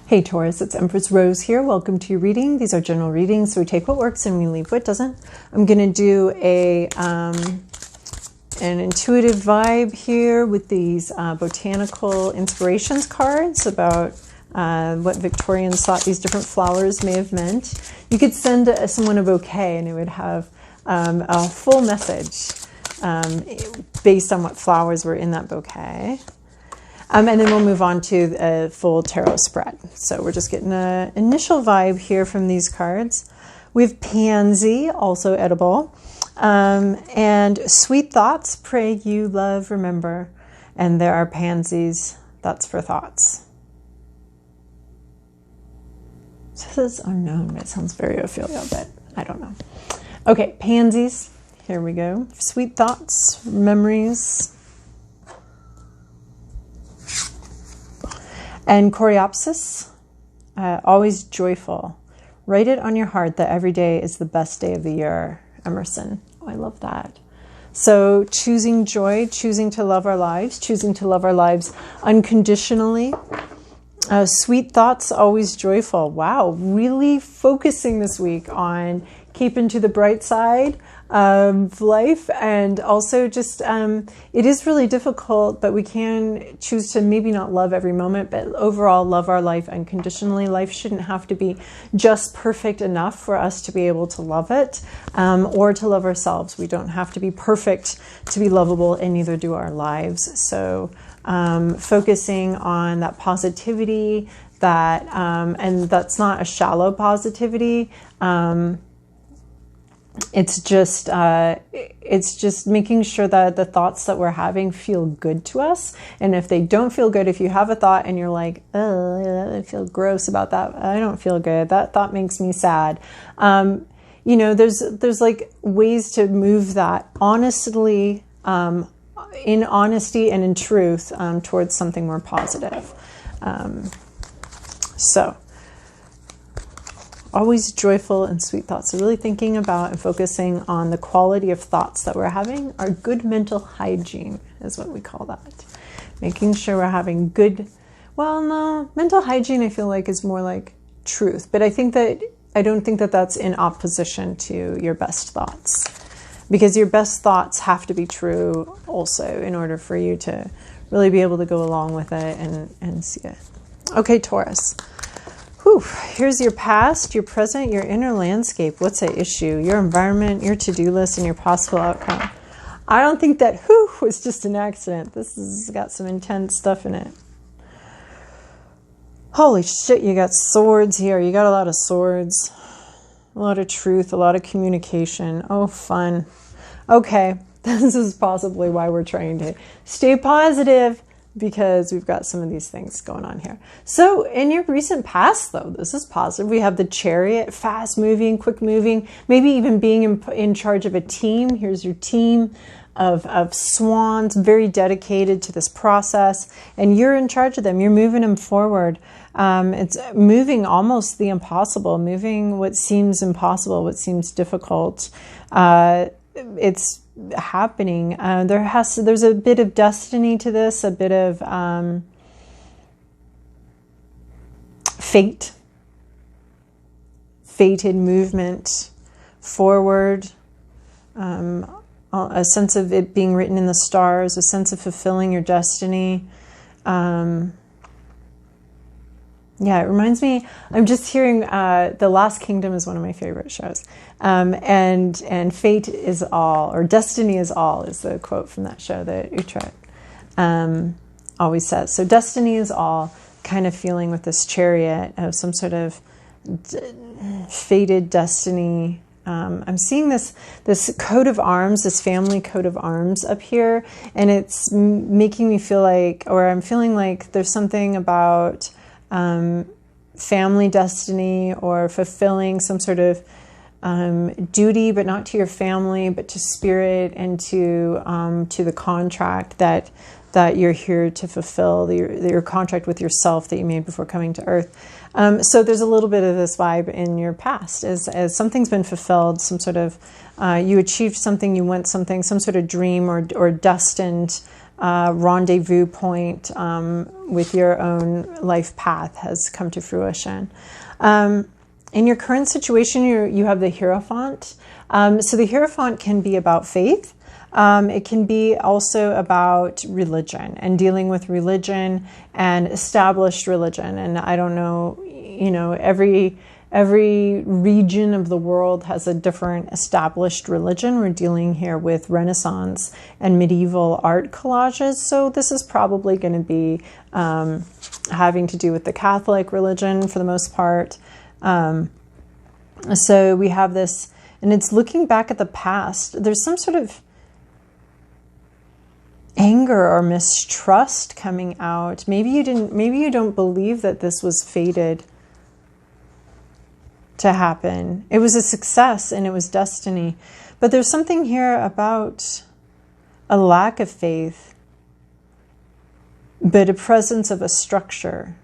Hey Taurus, it's Empress Rose here. Welcome to your reading. These are general readings, so we take what works and we leave what doesn't. I'm going to do an intuitive vibe here with these Botanical inspirations cards about what Victorians thought these different flowers may have meant. You could send someone a bouquet and it would have a full message based on what flowers were in that bouquet. And then we'll move on to a full tarot spread. So we're just getting an initial vibe here from these cards. We have pansy, also edible. And sweet thoughts, pray you love, remember. And there are pansies, that's for thoughts. So this is unknown, but it sounds very Ophelia, but I don't know. Okay, pansies, here we go. Sweet thoughts, memories. And Coreopsis, always joyful. Write it on your heart that every day is the best day of the year. Emerson. Oh, I love that. So choosing joy, choosing to love our lives, choosing to love our lives unconditionally. Sweet thoughts, always joyful. Wow, really focusing this week on keeping to the bright side of life, and also just it is really difficult, but we can choose to maybe not love every moment, but overall love our life unconditionally. Life shouldn't have to be just perfect enough for us to be able to love it, or to love ourselves. We don't have to be perfect to be lovable, and neither do our lives. So focusing on that positivity, that and that's not a shallow positivity. It's just making sure that the thoughts that we're having feel good to us. And if they don't feel good, if you have a thought and you're like, oh, I feel gross about that, I don't feel good, that thought makes me sad. You know, there's like ways to move that honestly, in honesty and in truth, towards something more positive. So always joyful and sweet thoughts. So really thinking about and focusing on the quality of thoughts that we're having. Our good mental hygiene is what we call that. Making sure we're having good, well, no, mental hygiene I feel like is more like truth. But I don't think that that's in opposition to your best thoughts. Because your best thoughts have to be true also in order for you to really be able to go along with it and see it. Okay, Taurus. Whew. Here's your past, your present, your inner landscape. What's at issue? Your environment, your to-do list, and your possible outcome. I don't think that was just an accident. This has got some intense stuff in it. Holy shit, you got swords here. You got a lot of swords. A lot of truth, a lot of communication. Oh, fun. Okay, this is possibly why we're trying to stay positive, because we've got some of these things going on here. So in your recent past, though, this is positive. We have the Chariot, fast moving, quick moving, maybe even being in charge of a team. Here's your team of swans, very dedicated to this process, and you're in charge of them. You're moving them forward. It's moving almost the impossible, moving what seems impossible, what seems difficult. It's happening. There's a bit of destiny to this, a bit of fated movement forward, a sense of it being written in the stars, a sense of fulfilling your destiny. Yeah, it reminds me, I'm just hearing, The Last Kingdom is one of my favorite shows. And fate is all, or destiny is all, is the quote from that show that Utrecht always says. So destiny is all, kind of feeling with this chariot of some sort of fated destiny. I'm seeing this coat of arms, this family coat of arms up here, and it's making me feel like, or I'm feeling like there's something about family destiny, or fulfilling some sort of duty, but not to your family, but to spirit and to the contract that you're here to fulfill, your contract with yourself that you made before coming to Earth. So there's a little bit of this vibe in your past, as something's been fulfilled, some sort of you achieved something, you went something, some sort of dream or destined rendezvous point with your own life path has come to fruition. In your current situation, you have the Hierophant. So the Hierophant can be about faith. It can be also about religion and dealing with religion and established religion. And I don't know, every region of the world has a different established religion. We're dealing here with Renaissance and medieval art collages. So this is probably going to be having to do with the Catholic religion for the most part. So we have this, and it's looking back at the past. There's some sort of anger or mistrust coming out. Maybe you don't believe that this was fated to happen. It was a success and it was destiny. But there's something here about a lack of faith, but a presence of a structure.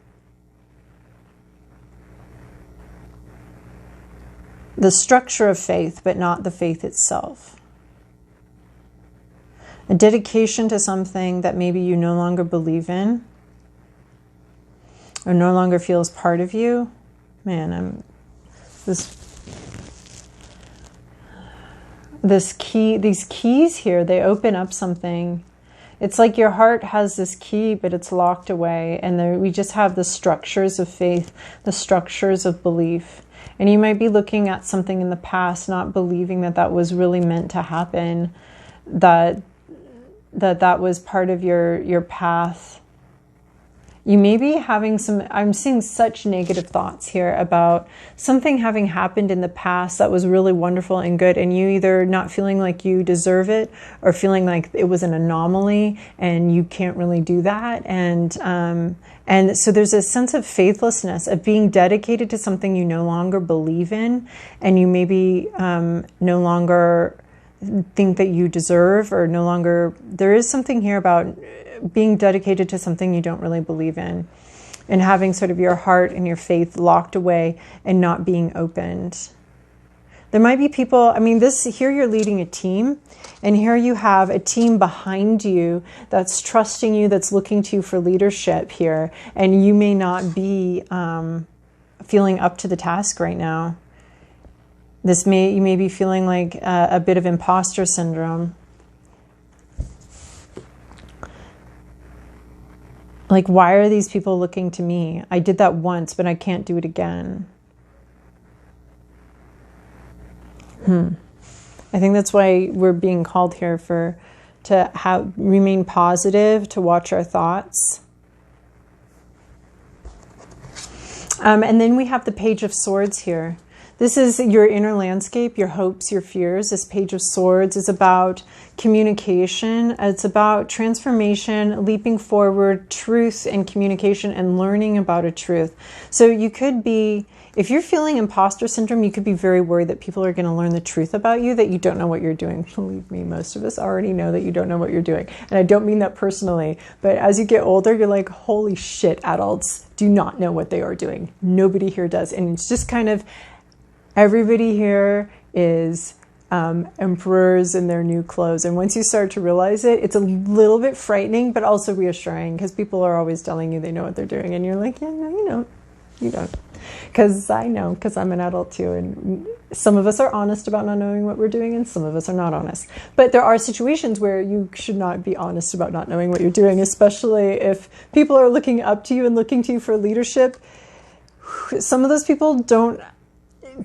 The structure of faith, but not the faith itself. A dedication to something that maybe you no longer believe in or no longer feels part of you. Man, these keys here, they open up something. It's like your heart has this key, but it's locked away. And we just have the structures of faith, the structures of belief. And you might be looking at something in the past, not believing that was really meant to happen, that was part of your path. You may be having I'm seeing such negative thoughts here about something having happened in the past that was really wonderful and good, and you either not feeling like you deserve it or feeling like it was an anomaly and you can't really do that. And so there's a sense of faithlessness, of being dedicated to something you no longer believe in, and you maybe no longer think that you deserve, or no longer, there is something here about being dedicated to something you don't really believe in, and having sort of your heart and your faith locked away and not being opened. There might be people, here you're leading a team, and here you have a team behind you that's trusting you, that's looking to you for leadership here, and you may not be feeling up to the task right now. You may be feeling like a bit of imposter syndrome. Like, why are these people looking to me? I did that once, but I can't do it again. I think that's why we're being called here to remain positive, to watch our thoughts. And then we have the Page of Swords here. This is your inner landscape, your hopes, your fears. This Page of Swords is about communication. It's about transformation, leaping forward, truth and communication, and learning about a truth. So you could be, if you're feeling imposter syndrome, you could be very worried that people are going to learn the truth about you, that you don't know what you're doing. Believe me, most of us already know that you don't know what you're doing. And I don't mean that personally, but as you get older, you're like, holy shit, adults do not know what they are doing. Nobody here does. And it's just kind of, everybody here is emperors in their new clothes. And once you start to realize it, it's a little bit frightening, but also reassuring, because people are always telling you they know what they're doing. And you're like, yeah, no, you don't. You don't. Because I know, because I'm an adult too. And some of us are honest about not knowing what we're doing, and some of us are not honest. But there are situations where you should not be honest about not knowing what you're doing, especially if people are looking up to you and looking to you for leadership. Some of those people don't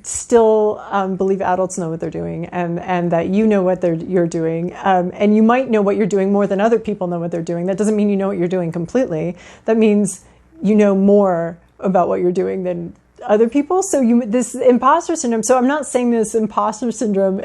still believe adults know what they're doing, and that you know what you're doing, and you might know what you're doing more than other people know what they're doing. That doesn't mean you know what you're doing completely. That means you know more about what you're doing than other people. So this imposter syndrome. So I'm not saying this imposter syndrome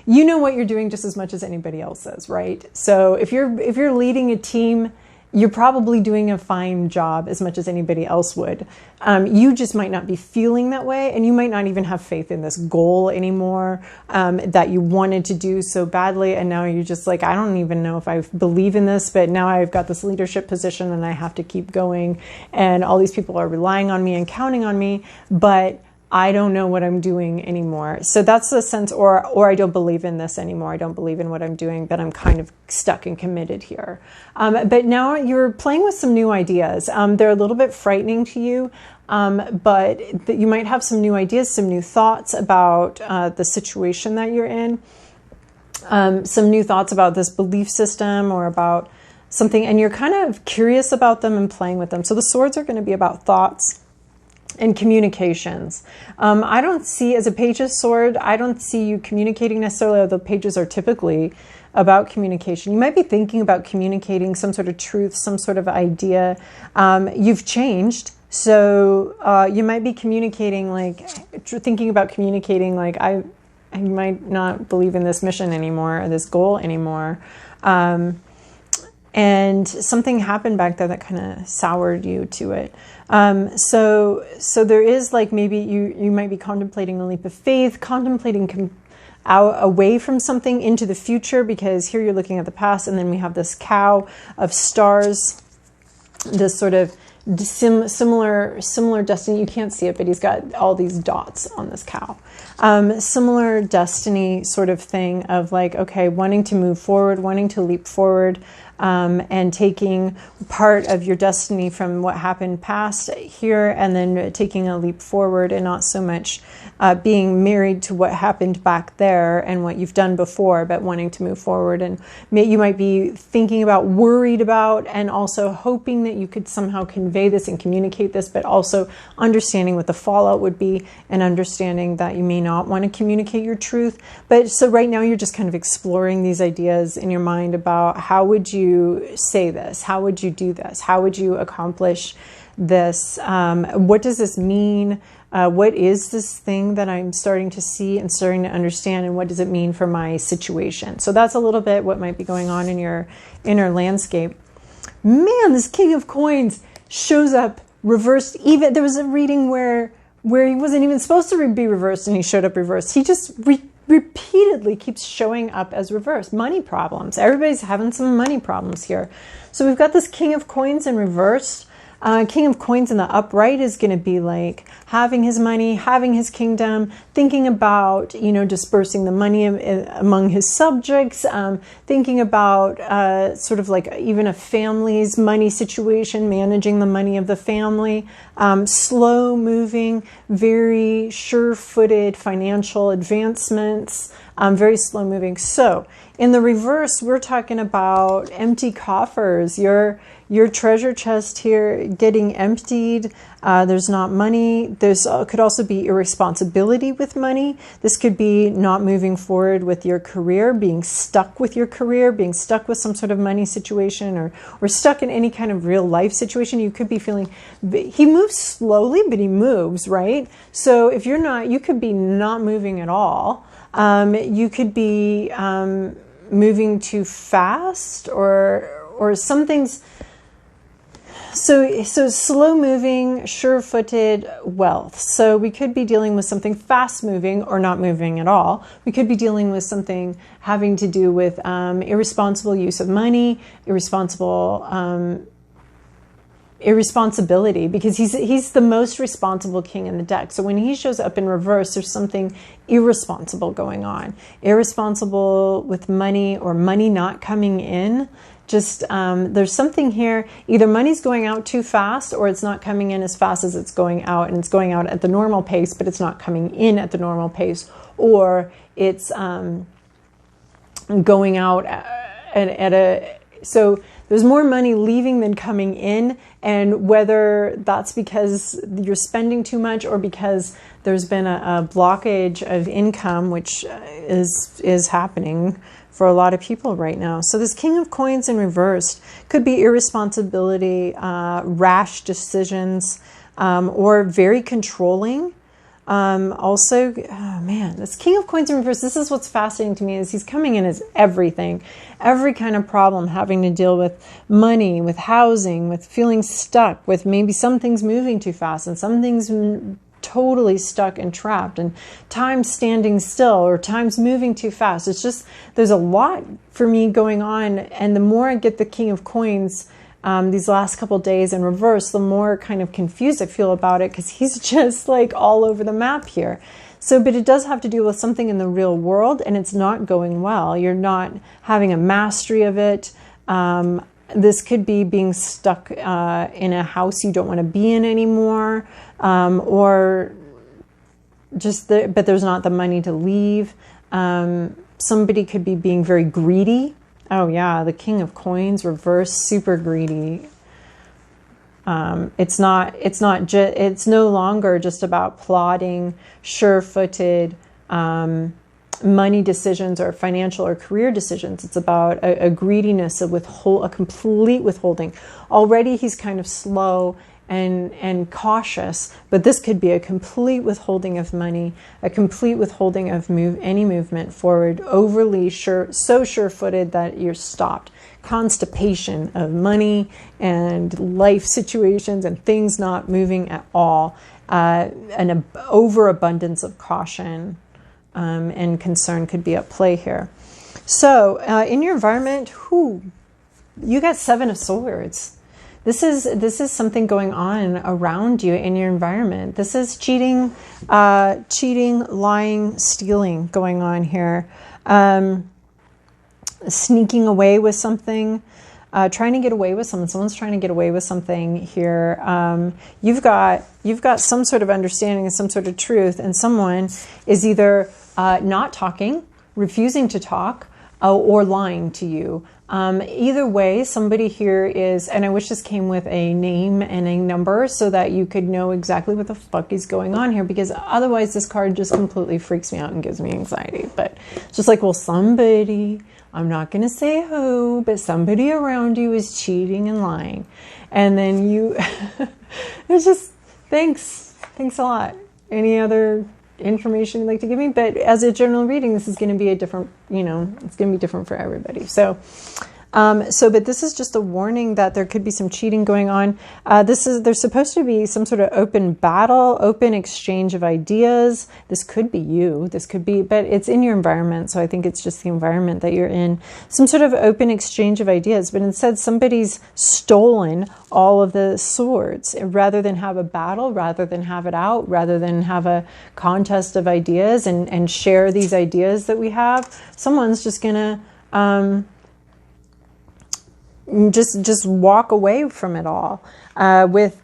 you know what you're doing just as much as anybody else does, right? So if you're leading a team, you're probably doing a fine job as much as anybody else would. You just might not be feeling that way, and you might not even have faith in this goal anymore that you wanted to do so badly, and now you're just like, I don't even know if I believe in this, but now I've got this leadership position and I have to keep going, and all these people are relying on me and counting on me, but I don't know what I'm doing anymore. So that's the sense, or I don't believe in this anymore. I don't believe in what I'm doing, but I'm kind of stuck and committed here. But now you're playing with some new ideas. They're a little bit frightening to you, but you might have some new ideas, some new thoughts about the situation that you're in, some new thoughts about this belief system or about something, and you're kind of curious about them and playing with them. So the swords are going to be about thoughts and communications. I don't see, as a page's sword, I don't see you communicating necessarily, although pages are typically about communication. You might be thinking about communicating some sort of truth, some sort of idea. You've changed, so you might be communicating, like thinking about communicating, like I might not believe in this mission anymore or this goal anymore. And something happened back there that kind of soured you to it. So there is, like, maybe you might be contemplating a leap of faith, contemplating away from something into the future, because here you're looking at the past, and then we have this cow of stars, this sort of similar destiny. You can't see it, but he's got all these dots on this cow. Similar destiny sort of thing of, like, okay, wanting to move forward, wanting to leap forward, and taking part of your destiny from what happened past here, and then taking a leap forward, and not so much being married to what happened back there and what you've done before, but wanting to move forward. And you might be thinking about, worried about, and also hoping that you could somehow convey this and communicate this, but also understanding what the fallout would be, and understanding that you may not want to communicate your truth. But so right now you're just kind of exploring these ideas in your mind about, how would you say this? How would you do this? How would you accomplish this? What does this mean? What is this thing that I'm starting to see and starting to understand? And what does it mean for my situation? So that's a little bit what might be going on in your inner landscape. Man, this King of Coins shows up reversed. Even there was a reading where he wasn't even supposed to be reversed, and he showed up reversed. He just repeatedly keeps showing up as reversed. Money problems. Everybody's having some money problems here. So we've got this King of Coins in reversed. King of Coins in the upright is going to be like having his money, having his kingdom, thinking about, dispersing the money among his subjects, thinking about sort of like even a family's money situation, managing the money of the family, slow moving, very sure-footed financial advancements, very slow moving. So in the reverse, we're talking about empty coffers. Your treasure chest here getting emptied. There's not money. There's could also be irresponsibility with money. This could be not moving forward with your career, being stuck with your career, being stuck with some sort of money situation, or stuck in any kind of real life situation. You could be feeling, he moves slowly, but he moves, right? So if you're not, you could be not moving at all. You could be moving too fast, or some things. So slow moving, sure-footed wealth. So we could be dealing with something fast moving or not moving at all. We could be dealing with something having to do with irresponsible use of money, irresponsibility, because he's the most responsible king in the deck. So when he shows up in reverse, there's something irresponsible going on. Irresponsible with money, or money not coming in. Just there's something here, either money's going out too fast, or it's not coming in as fast as it's going out, and it's going out at the normal pace, but it's not coming in at the normal pace, or it's going out at a, so there's more money leaving than coming in, and whether that's because you're spending too much, or because there's been a blockage of income, which is happening for a lot of people right now. So this King of Coins in reversed could be irresponsibility, rash decisions, or very controlling. Also, oh man, this King of Coins in reverse, this is what's fascinating to me, is he's coming in as everything. Every kind of problem having to deal with money, with housing, with feeling stuck, with maybe some things moving too fast, and some things totally stuck and trapped, and times standing still, or times moving too fast. It's just, there's a lot for me going on, and the more I get the King of Coins these last couple days in reverse, the more kind of confused I feel about it, because he's just like all over the map here. So, but it does have to do with something in the real world, and it's not going well. You're not having a mastery of it. This could be being stuck in a house you don't want to be in anymore, or just but there's not the money to leave. Somebody could be being very greedy. Oh yeah, the King of Coins reverse, super greedy. It's no longer just about plodding, sure-footed money decisions or financial or career decisions. It's about a greediness, a complete withholding. Already he's kind of slow and cautious, but this could be a complete withholding of money, a complete withholding of any movement forward, overly so sure-footed that you're stopped. Constipation of money and life situations and things not moving at all. An overabundance of caution and concern could be at play here. So in your environment, you got 7 of Swords. This is something going on around you in your environment. This is cheating, lying, stealing going on here. Sneaking away with something, trying to get away with something. Someone's trying to get away with something here. You've got some sort of understanding and some sort of truth, and someone is either not talking, refusing to talk, or lying to you. Either way, somebody here is, and I wish this came with a name and a number so that you could know exactly what the fuck is going on here, because otherwise this card just completely freaks me out and gives me anxiety. But it's just like, well, somebody, I'm not going to say who, but somebody around you is cheating and lying. And then it's just, thanks a lot. Any other information you'd like to give me? But as a general reading, this is going to be a different, it's going to be different for everybody. But this is just a warning that there could be some cheating going on. There's supposed to be some sort of open battle, open exchange of ideas. This could be you. This could be, but it's in your environment. So I think it's just the environment that you're in. Some sort of open exchange of ideas, but instead somebody's stolen all of the swords rather than have a battle, rather than have it out, rather than have a contest of ideas and share these ideas that we have. Someone's just going to, just walk away from it all with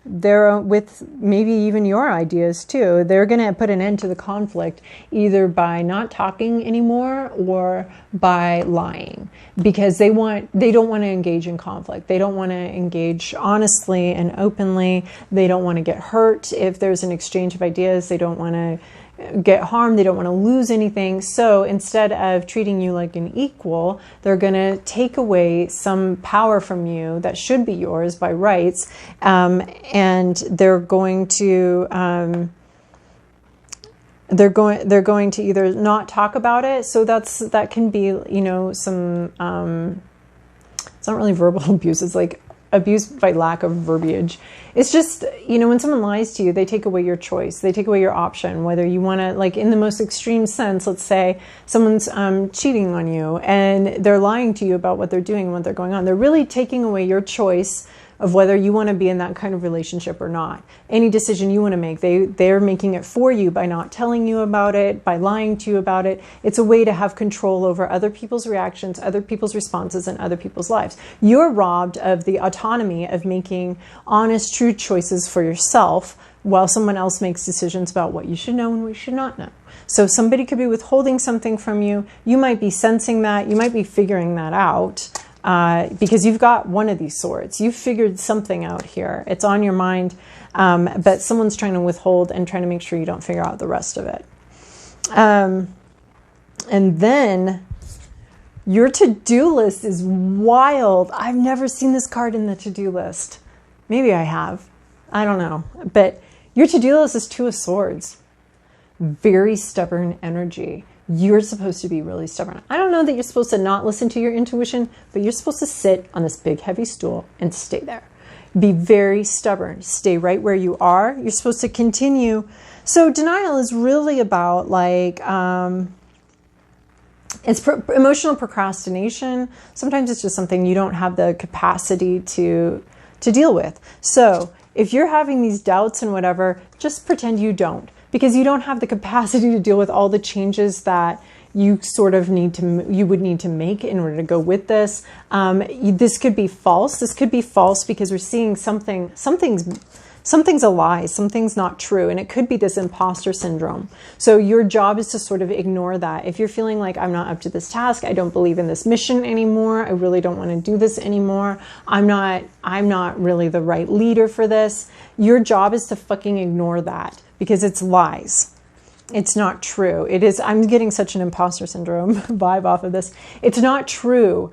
maybe even your ideas too. They're going to put an end to the conflict either by not talking anymore or by lying, because they don't want to engage in conflict. They don't want to engage honestly and openly. They don't want to get hurt if there's an exchange of ideas. They don't want to get harmed. They don't want to lose anything. So instead of treating you like an equal, they're going to take away some power from you that should be yours by rights, and they're going to either not talk about it. So that can be some it's not really verbal abuse. It's like abuse by lack of verbiage. It's just, when someone lies to you, they take away your choice. They take away your option, whether you want to, like in the most extreme sense, let's say someone's cheating on you and they're lying to you about what they're doing and what they're going on. They're really taking away your choice of whether you want to be in that kind of relationship or not. Any decision you want to make, they're making it for you by not telling you about it, by lying to you about it. It's a way to have control over other people's reactions, other people's responses, and other people's lives. You're robbed of the autonomy of making honest, true choices for yourself while someone else makes decisions about what you should know and what you should not know. So somebody could be withholding something from you. You might be sensing that. You might be figuring that out. Because you've got one of these swords. You've figured something out here. It's on your mind, but someone's trying to withhold and trying to make sure you don't figure out the rest of it. And then your to-do list is wild. I've never seen this card in the to-do list. Maybe I have. I don't know. But your to-do list is 2 of Swords. Very stubborn energy. You're supposed to be really stubborn. I don't know that you're supposed to not listen to your intuition, but you're supposed to sit on this big heavy stool and stay there. Be very stubborn. Stay right where you are. You're supposed to continue. So denial is really about like It's emotional procrastination. Sometimes it's just something you don't have the capacity to deal with. So if you're having these doubts and whatever, just pretend you don't, because you don't have the capacity to deal with all the changes that you sort of you would need to make in order to go with this. This could be false. This could be false because we're seeing something's a lie, something's not true, and it could be this imposter syndrome. So your job is to sort of ignore that. If you're feeling like, I'm not up to this task, I don't believe in this mission anymore, I really don't want to do this anymore, I'm not really the right leader for this, your job is to fucking ignore that, because it's lies. It's not true. It is. I'm getting such an imposter syndrome vibe off of this. It's not true.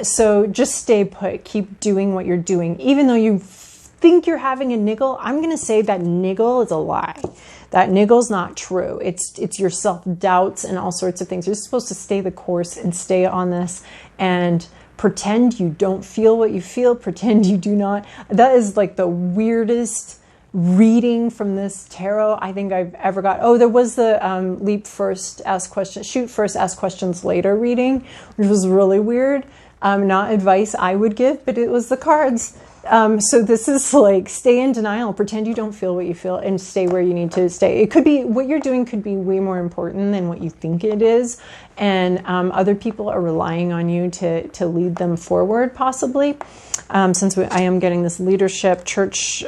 So just stay put. Keep doing what you're doing, even though you think you're having a niggle. I'm going to say that niggle is a lie. That niggle's not true. It's your self-doubts and all sorts of things. You're supposed to stay the course and stay on this and pretend you don't feel what you feel. Pretend you do not. That is like the weirdest reading from this tarot I think I've ever got. Oh, there was the leap first, ask questions, shoot first, ask questions later reading, which was really weird. Not advice I would give, but it was the cards. So this is like, stay in denial, pretend you don't feel what you feel, and stay where you need to stay. It could be, what you're doing could be way more important than what you think it is. And other people are relying on you to lead them forward, possibly. Since I am getting this leadership, church,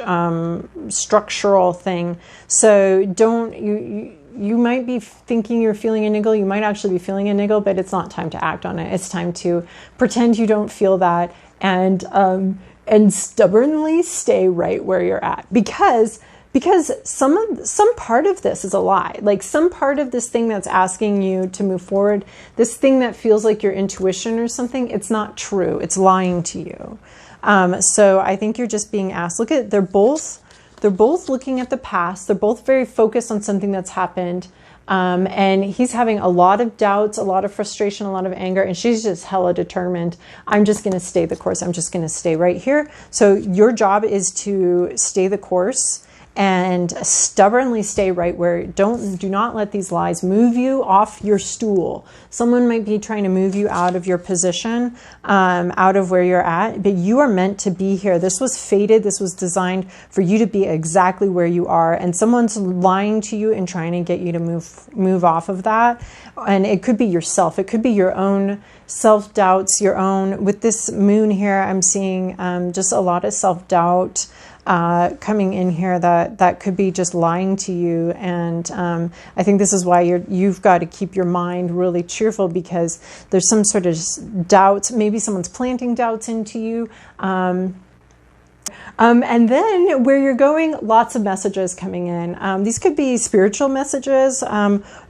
structural thing. So you might be thinking you're feeling a niggle. You might actually be feeling a niggle, but it's not time to act on it. It's time to pretend you don't feel that, and stubbornly stay right where you're at, because some part of this is a lie. Like some part of this thing that's asking you to move forward, this thing that feels like your intuition or something, it's not true. It's lying to you. So I think you're just being asked. Look at, they're both looking at the past. They're both very focused on something that's happened. And he's having a lot of doubts, a lot of frustration, a lot of anger, and she's just hella determined. I'm just going to stay the course. I'm just going to stay right here. So your job is to stay the course and stubbornly stay right where, do not let these lies move you off your stool. Someone might be trying to move you out of your position, out of where you're at, but you are meant to be here. This was fated. This was designed for you to be exactly where you are. And someone's lying to you and trying to get you to move off of that. And it could be yourself. It could be your own self-doubts, your own, with this moon here, I'm seeing just a lot of self-doubt coming in here that could be just lying to you. And I think this is why you've got to keep your mind really cheerful, because there's some sort of doubts. Maybe someone's planting doubts into you. And then where you're going, lots of messages coming in. These could be spiritual messages.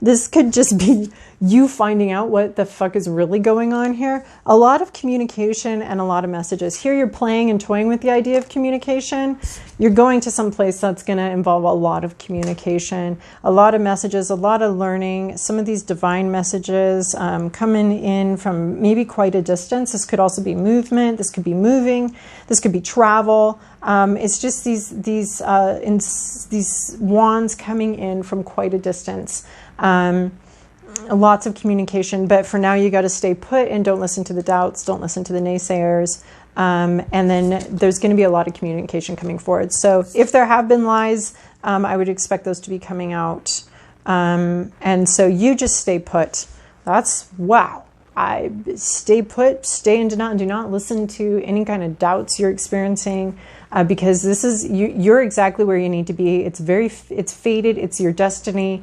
This could just be you finding out what the fuck is really going on here. A lot of communication and a lot of messages. Here you're playing and toying with the idea of communication. You're going to some place that's going to involve a lot of communication, a lot of messages, a lot of learning. Some of these divine messages coming in from maybe quite a distance. This could also be movement. This could be moving. This could be travel. It's just these wands coming in from quite a distance. Lots of communication, but for now you got to stay put and don't listen to the doubts, don't listen to the naysayers, and then there's going to be a lot of communication coming forward. So if there have been lies, I would expect those to be coming out, and so you just stay put. That's wow. I stay put, stay in denial, and do not listen to any kind of doubts you're experiencing, because this is you're exactly where you need to be. It's fated. It's your destiny.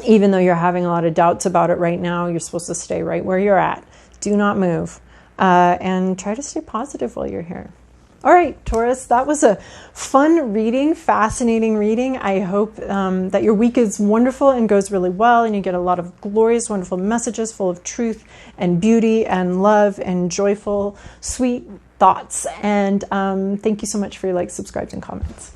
Even though you're having a lot of doubts about it right now, you're supposed to stay right where you're at. Do not move. And try to stay positive while you're here. All right, Taurus, that was a fun reading, fascinating reading. I hope that your week is wonderful and goes really well, and you get a lot of glorious, wonderful messages full of truth and beauty and love and joyful, sweet thoughts. And thank you so much for your likes, subscribes, and comments.